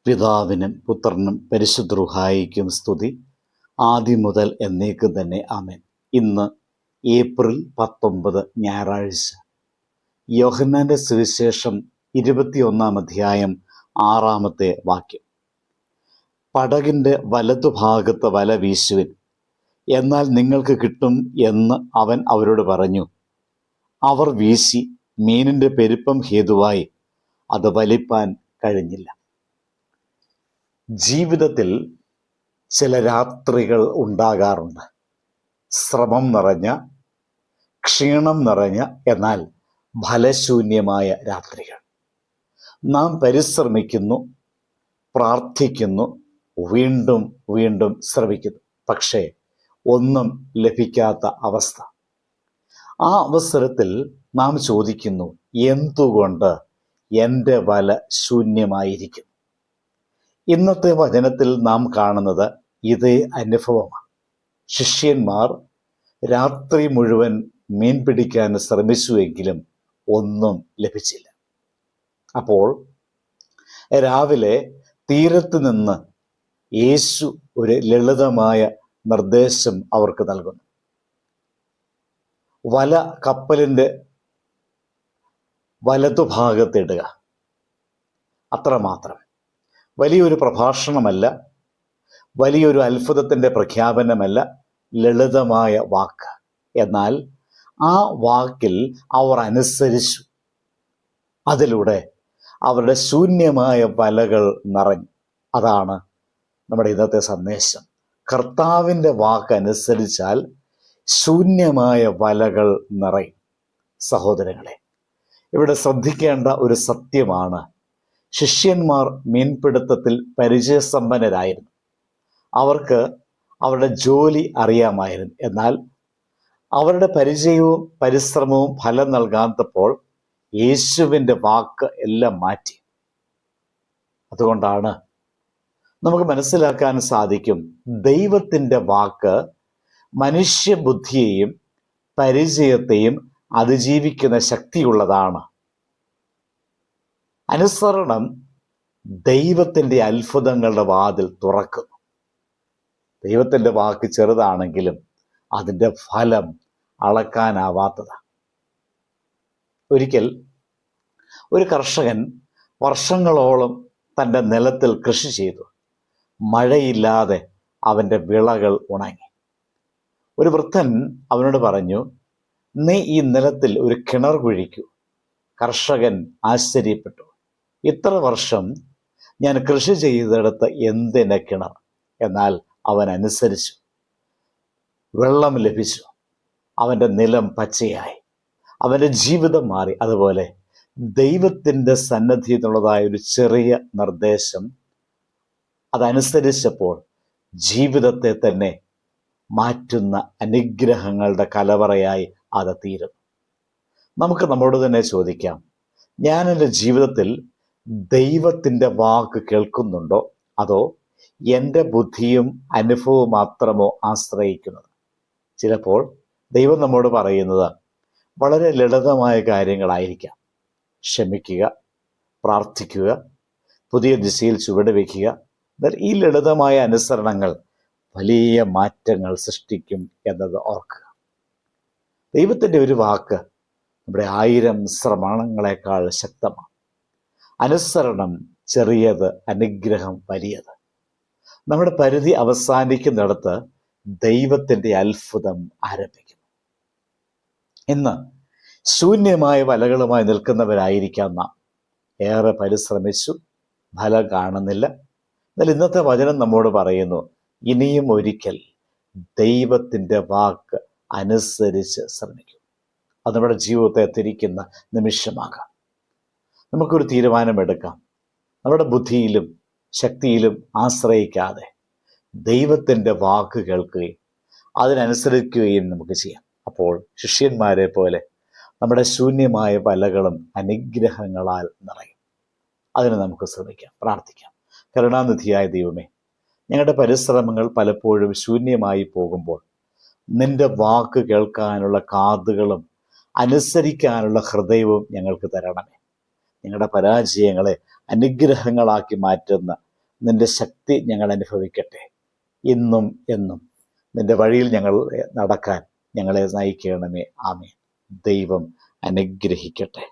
പിതാവിനും പുത്രനും പരിശുദ്ധ റൂഹായിക്കും സ്തുതി, ആദ്യം മുതൽ എന്നേക്കും തന്നെ ആമേൻ. ഇന്ന് ഏപ്രിൽ 19 ഞായറാഴ്ച. യോഹന്നാന്റെ സുവിശേഷം 21 അധ്യായം 6 വാക്യം. പടകിൻ്റെ വലതുഭാഗത്ത് വല വീശുവിൻ, എന്നാൽ നിങ്ങൾക്ക് കിട്ടും എന്ന് അവൻ അവരോട് പറഞ്ഞു. അവർ വീശി, മീനിൻ്റെ പെരുപ്പം ഹേതുവായി അത് വലിപ്പാൻ കഴിഞ്ഞില്ല. ജീവിതത്തിൽ ചില രാത്രികൾ ഉണ്ടാകാറുണ്ട്. ശ്രമം നിറഞ്ഞ, ക്ഷീണം നിറഞ്ഞ, എന്നാൽ ഫലശൂന്യമായ രാത്രികൾ. നാം പരിശ്രമിക്കുന്നു, പ്രാർത്ഥിക്കുന്നു, വീണ്ടും വീണ്ടും ശ്രമിക്കുന്നു, പക്ഷേ ഒന്നും ലഭിക്കാത്ത അവസ്ഥ. ആ അവസരത്തിൽ നാം ചോദിക്കുന്നു, എന്തുകൊണ്ട് എൻ്റെ വല ശൂന്യമായിരിക്കുന്നു? ഇന്നത്തെ വചനത്തിൽ നാം കാണുന്നത് ഇതേ അനുഭവമാണ്. ശിഷ്യന്മാർ രാത്രി മുഴുവൻ മീൻ പിടിക്കാൻ ശ്രമിച്ചുവെങ്കിലും ഒന്നും ലഭിച്ചില്ല. അപ്പോൾ രാവിലെ തീരത്ത് നിന്ന് യേശു ഒരു ലളിതമായ നിർദ്ദേശം അവർക്ക് നൽകുന്നു. വല കപ്പലിൻ്റെ വലതുഭാഗത്തിടുക. അത്രമാത്രം. വലിയൊരു പ്രഭാഷണമല്ല, വലിയൊരു അത്ഭുതത്തിൻ്റെ പ്രഖ്യാപനമല്ല, ലളിതമായ വാക്ക്. എന്നാൽ ആ വാക്കിൽ അവർ അനുസരിച്ചു. അതിലൂടെ അവരുടെ ശൂന്യമായ വലകൾ നിറഞ്ഞു. അതാണ് നമ്മുടെ ഇന്നത്തെ സന്ദേശം. കർത്താവിൻ്റെ വാക്കനുസരിച്ചാൽ ശൂന്യമായ വലകൾ നിറയും. സഹോദരങ്ങളെ, ഇവിടെ ശ്രദ്ധിക്കേണ്ട ഒരു സത്യമാണ്, ശിഷ്യന്മാർ മീൻപിടുത്തത്തിൽ പരിചയസമ്പന്നരായിരുന്നു. അവർക്ക് അവരുടെ ജോലി അറിയാമായിരുന്നു. എന്നാൽ അവരുടെ പരിചയവും പരിശ്രമവും ഫലം നൽകാത്തപ്പോൾ യേശുവിൻ്റെ വാക്ക് എല്ലാം മാറ്റി. അതുകൊണ്ടാണ് നമുക്ക് മനസ്സിലാക്കാൻ സാധിക്കും, ദൈവത്തിൻ്റെ വാക്ക് മനുഷ്യബുദ്ധിയെയും പരിചയത്തെയും അതിജീവിക്കുന്ന ശക്തിയുള്ളതാണ്. അനുസരണം ദൈവത്തിൻ്റെ അത്ഭുതങ്ങളുടെ വാതിൽ തുറക്കുന്നു. ദൈവത്തിൻ്റെ വാക്ക് ചെറുതാണെങ്കിലും അതിൻ്റെ ഫലം അളക്കാനാവാത്തതാണ്. ഒരിക്കൽ ഒരു കർഷകൻ വർഷങ്ങളോളം തൻ്റെ നിലത്തിൽ കൃഷി ചെയ്തു. മഴയില്ലാതെ അവൻ്റെ വിളകൾ ഉണങ്ങി. ഒരു വൃദ്ധൻ അവനോട് പറഞ്ഞു, നീ ഈ നിലത്തിൽ ഒരു കിണർ കുഴിക്കൂ. കർഷകൻ ആശ്ചര്യപ്പെട്ടു. ഇത്ര വർഷം ഞാൻ കൃഷി ചെയ്തെടുത്ത എന്തിന് കിണർ? എന്നാൽ അവൻ അനുസരിച്ചു. വെള്ളം ലഭിച്ചു. അവൻ്റെ നിലം പച്ചയായി. അവൻ്റെ ജീവിതം മാറി. അതുപോലെ ദൈവത്തിൻ്റെ സന്നിധിയിൽ നിന്നുള്ളതായ ഒരു ചെറിയ നിർദ്ദേശം അതനുസരിച്ചപ്പോൾ ജീവിതത്തെ തന്നെ മാറ്റുന്ന അനുഗ്രഹങ്ങളുടെ കലവറയായി അത് തീരും. നമുക്ക് നമ്മളോട് തന്നെ ചോദിക്കാം, ഞാൻ എൻ്റെ ജീവിതത്തിൽ ദൈവത്തിൻ്റെ വാക്ക് കേൾക്കുന്നുണ്ടോ, അതോ എൻ്റെ ബുദ്ധിയും അനുഭവവും മാത്രമോ ആശ്രയിക്കുന്നത്? ചിലപ്പോൾ ദൈവം നമ്മോട് പറയുന്നത് വളരെ ലളിതമായ കാര്യങ്ങളായിരിക്കാം. ക്ഷമിക്കുക, പ്രാർത്ഥിക്കുക, പുതിയ ദിശയിൽ ചുവട് വയ്ക്കുക. എന്നാൽ ഈ ലളിതമായ അനുസരണങ്ങൾ വലിയ മാറ്റങ്ങൾ സൃഷ്ടിക്കും എന്നത് ഓർക്കുക. ദൈവത്തിൻ്റെ ഒരു വാക്ക് നമ്മുടെ 1000 ശ്രമങ്ങളെക്കാൾ ശക്തമാണ്. അനുസരണം ചെറിയത്, അനുഗ്രഹം വലിയത്. നമ്മുടെ പരിധി അവസാനിക്കുന്നിടത്ത് ദൈവത്തിൻ്റെ അത്ഭുതം ആരംഭിക്കുന്നു. ഇന്ന് ശൂന്യമായ വലകളുമായി നിൽക്കുന്നവരായിരിക്കാം നാം. ഏറെ പരിശ്രമിച്ചു, ഫലം കാണുന്നില്ല. എന്നാൽ ഇന്നത്തെ വചനം നമ്മോട് പറയുന്നു, ഇനിയും ഒരിക്കൽ ദൈവത്തിൻ്റെ വാക്ക് അനുസരിച്ച് ശ്രമിക്കും. അത് നമ്മുടെ ജീവിതത്തെ തിരിക്കുന്ന നിമിഷമാകാം. നമുക്കൊരു തീരുമാനമെടുക്കാം. നമ്മുടെ ബുദ്ധിയിലും ശക്തിയിലും ആശ്രയിക്കാതെ ദൈവത്തിൻ്റെ വാക്ക് കേൾക്കുകയും അതിനനുസരിക്കുകയും നമുക്ക് ചെയ്യാം. അപ്പോൾ ശിഷ്യന്മാരെ പോലെ നമ്മുടെ ശൂന്യമായ വലകളും അനുഗ്രഹങ്ങളാൽ നിറയും. അതിന് നമുക്ക് ശ്രമിക്കാം, പ്രാർത്ഥിക്കാം. കരുണാനിധിയായ ദൈവമേ, ഞങ്ങളുടെ പരിശ്രമങ്ങൾ പലപ്പോഴും ശൂന്യമായി പോകുമ്പോൾ നിൻ്റെ വാക്ക് കേൾക്കാനുള്ള കാതുകളും അനുസരിക്കാനുള്ള ഹൃദയവും ഞങ്ങൾക്ക് തരണമേ. ഞങ്ങളുടെ പരാജയങ്ങളെ അനുഗ്രഹങ്ങളാക്കി മാറ്റുന്ന നിൻ്റെ ശക്തി ഞങ്ങൾ അനുഭവിക്കട്ടെ. ഇന്നും എന്നും നിൻ്റെ വഴിയിൽ ഞങ്ങൾ നടക്കാൻ ഞങ്ങളെ നയിക്കണമേ. ആമേൻ. ദൈവം അനുഗ്രഹിക്കട്ടെ.